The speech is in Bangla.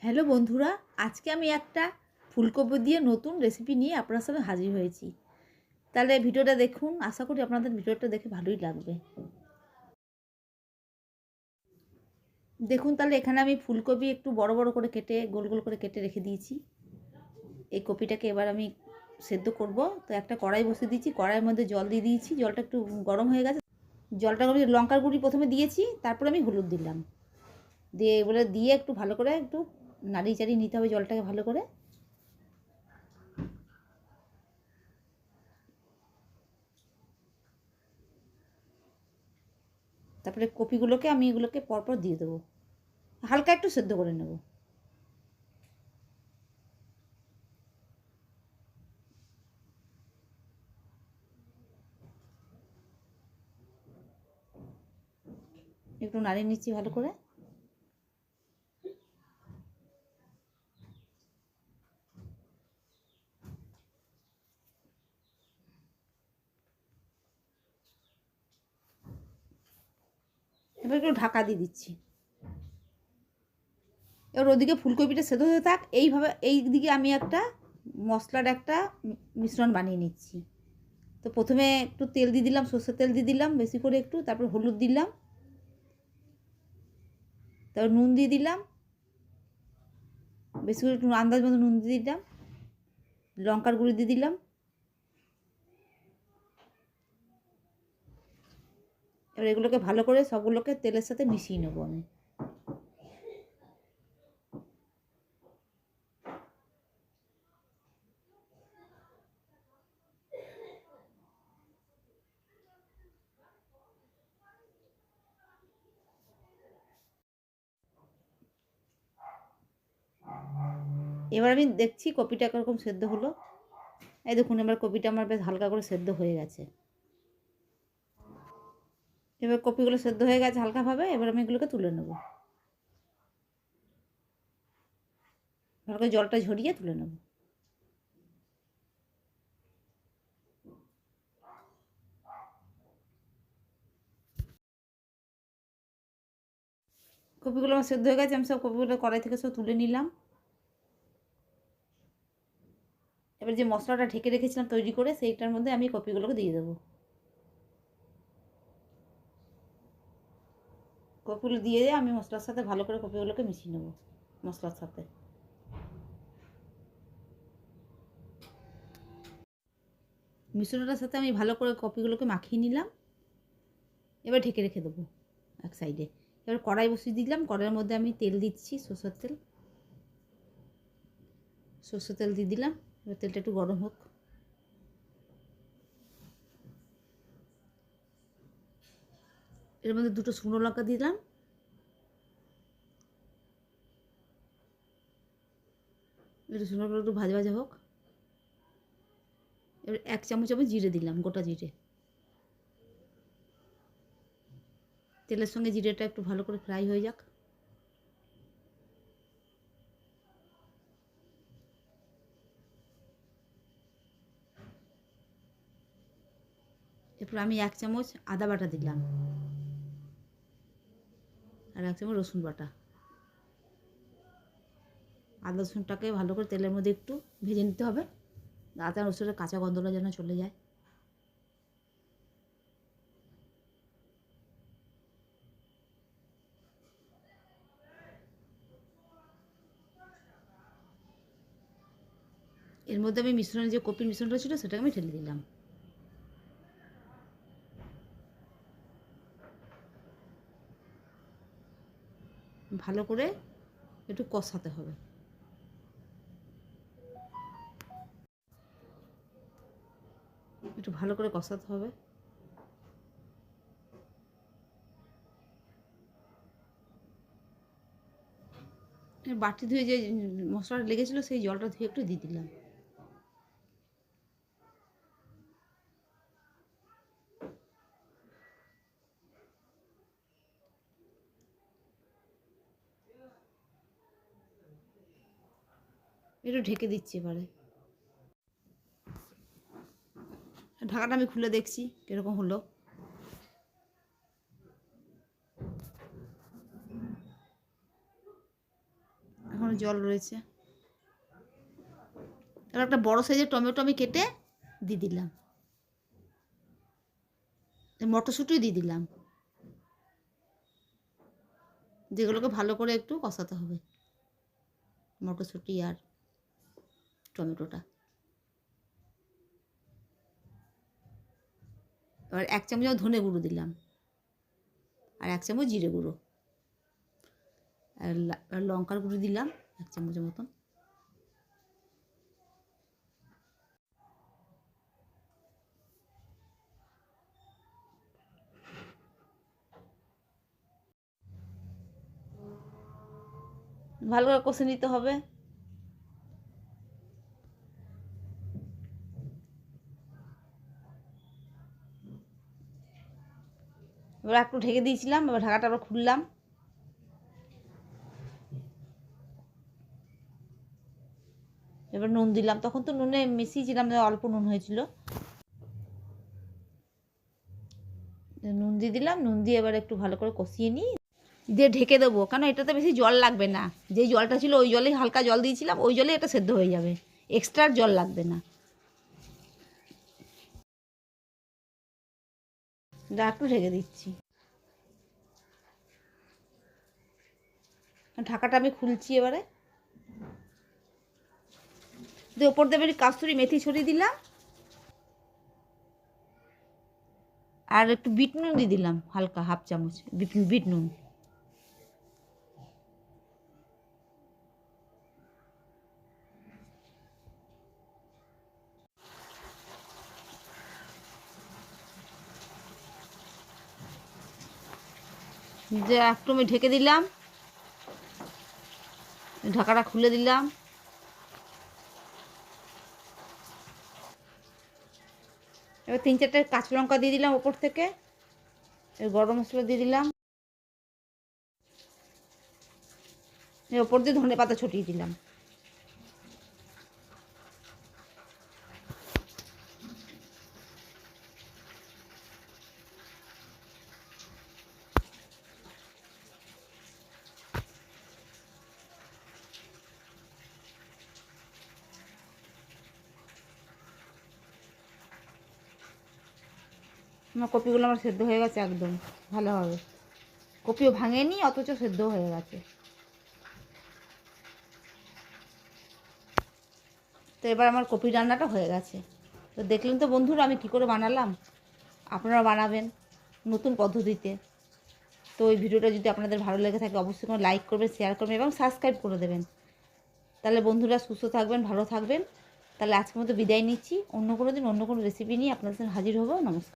হ্যালো বন্ধুরা, আজকে আমি একটা ফুলকপি দিয়ে নতুন রেসিপি নিয়ে আপনার সামনে হাজির হয়েছি। তাহলে ভিডিওটা দেখুন, আশা করি আপনাদের ভিডিওটা দেখে ভালোই লাগবে। দেখুন, তাহলে এখানে আমি ফুলকপি একটু বড় বড় করে কেটে গোল গোল করে কেটে রেখে দিয়েছি। এই কপিটাকে এবার আমি সেদ্ধ করব। তো একটা কড়াই বসিয়ে দিয়েছি, কড়াইয়ের মধ্যে জল দিয়ে দিয়েছি, জলটা একটু গরম হয়ে গেছে। জলটা আমি লঙ্কার গুঁড়ি প্রথমে দিয়েছি, তারপরে আমি হলুদ দিলাম, দিয়ে এবারে দিয়ে একটু ভালো করে একটু নাড়িয়ে চাড়িয়ে নিতে হবে জলটাকে ভালো করে। তারপরে কপিগুলোকে আমি এগুলোকে পরপর দিয়ে দেবো, হালকা একটু সেদ্ধ করে নেব। একটু নাড়িয়ে নিচ্ছি ভালো করে। এবার একটু ঢাকা দিয়ে দিচ্ছি। এবার ওদিকে ফুলকপিটা সেদ্ধ হতে থাক, এইভাবে এই দিকে আমি একটা মশলার একটা মিশ্রণ বানিয়ে নিচ্ছি। তো প্রথমে একটু তেল দিয়ে দিলাম, সর্ষের তেল দিয়ে দিলাম বেশি করে একটু, তারপর হলুদ দিলাম, তারপর নুন দিয়ে দিলাম, বেশি করে একটু আন্দাজ মতো নুন দিয়ে দিলাম, লঙ্কার গুঁড়ি দিয়ে দিলাম। এবার এগুলোকে ভালো করে সবগুলোকে তেলের সাথে মিশিয়ে নেবো আমি। এবার আমি দেখছি কপিটা কীরকম সেদ্ধ হলো। এই দেখুন, এবার কপিটা আমার বেশ হালকা করে সেদ্ধ হয়ে গেছে। এবার কপিগুলো সেদ্ধ হয়ে গেছে হালকাভাবে, এবার আমি এগুলোকে তুলে নেব, ভালো করে জলটা ঝরিয়ে তুলে নেব। কপিগুলো আমার সেদ্ধ হয়ে গেছে, আমি সব কপিগুলো কড়াই থেকে সব তুলে নিলাম। এবার যে মশলাটা ঢেকে রেখেছিলাম তৈরি করে, সেইটার মধ্যে আমি কপিগুলোকে দিয়ে দেবো। কপিগুলো দিয়ে আমি মশলার সাথে ভালো করে কপিগুলোকে মিশিয়ে নেব মশলার সাথে। মিশ্রণটার সাথে আমি ভালো করে কপিগুলোকে মাখিয়ে নিলাম। এবার ঢেকে রেখে দেবো এক সাইডে। এবার কড়াই বসিয়ে দিলাম, কড়াইয়ের মধ্যে আমি তেল দিচ্ছি, সরষের তেল। সরষের তেল দিয়ে দিলাম, এবার তেলটা একটু গরম হোক। এর মধ্যে দুটো শুকনো লঙ্কা দিলাম, একটু শুকনো লঙ্কা একটু ভাজা ভাজা হোক। এবার এক চামচ আমি জিরে দিলাম, গোটা জিরে। তেলের সঙ্গে জিরেটা একটু ভালো করে ফ্রাই হয়ে যাক। এরপর আমি এক চামচ আদা বাটা দিলাম, আর এক চামচ রসুন বাটা। আদা রসুনটাকে ভালো করে তেলের মধ্যে একটু ভেজে নিতে হবে, আদা রসুনের কাঁচা গন্ধটা যেন চলে যায়। এর মধ্যে আমি মিশ্রণে যে কপির মিশ্রণটা ছিল সেটাকে আমি ঢেলে দিলাম। ভালো করে একটু কষাতে হবে। একটু ভালো করে কষাতে হবে। বাটি ধুয়ে যে মশলাটা লেগেছিলো সেই জলটা ধুয়ে একটু দিয়ে দিলাম। একটু ঢেকে দিচ্ছি এবারে। ঢাকাটা আমি খুলে দেখছি কীরকম হলো। এখন জল রয়েছে। এবার একটা বড় সাইজের টমেটো আমি কেটে দিয়ে দিলাম, মটরশুঁটিও দিয়ে দিলাম, যেগুলোকে ভালো করে একটু কষাতে হবে, মটরশুঁটি আর টমেটোটা। এবার 1 চামচ ধনে গুঁড়ো দিলাম, আর 1 চামচ জিরে গুঁড়ো, আর লঙ্কার গুঁড়ো দিলাম 1 চামচের মতন। ভালো করে কষে নিতে হবে। এবার একটু ঢেকে দিয়েছিলাম, এবার ঢাকাটা আবার খুললাম। এবার নুন দিলাম, তখন তো নুনে মিশিয়েছিলাম, অল্প নুন হয়েছিল। নুন দিয়ে দিলাম, নুন দিয়ে এবার একটু ভালো করে কষিয়ে নিই, দিয়ে ঢেকে দেবো, কেন এটাতে বেশি জল লাগবে না। যেই জলটা ছিল ওই জলেই হালকা জল দিয়েছিলাম, ওই জলেই এটা সেদ্ধ হয়ে যাবে, এক্সট্রা জল লাগবে না। একটু ঢেকে দিচ্ছি, ঢাকাটা আমি খুলছি। এবারে দিয়ে ওপর দিয়ে আমি কাস্তুরি মেথি ছড়িয়ে দিলাম, আর একটু বিট নুন দিয়ে দিলাম, হালকা 1/2 চামচ বিট নুন। যে একটু আমি ঢেকে দিলাম, ঢাকাটা খুলে দিলাম। এবার 3-4টে কাঁচা লঙ্কা দিয়ে দিলাম ওপর থেকে, গরম মশলা দিয়ে দিলাম, ওপর দিয়ে ধনে পাতা ছড়িয়ে দিলাম। কপিগুলো আমার সেদ্ধ হয়ে গেছে একদম ভালোভাবে, কপিও ভাঙেনি অথচ সেদ্ধ হয়ে গেছে। তো এবার আমার কপি রান্নাটা হয়ে গেছে। তো দেখলেন তো বন্ধুরা আমি কী করে বানালাম, আপনারা বানাবেন নতুন পদ্ধতিতে। তো ওই ভিডিওটা যদি আপনাদের ভালো লেগে থাকে অবশ্যই কোনো লাইক করবেন, শেয়ার করবেন এবং সাবস্ক্রাইব করে দেবেন। তাহলে বন্ধুরা সুস্থ থাকবেন, ভালো থাকবেন। তাহলে আজকের মতো বিদায় নিচ্ছি, অন্য কোনো দিন অন্য কোনো রেসিপি নিয়ে আপনাদের সাথে হাজির হবো। নমস্কার।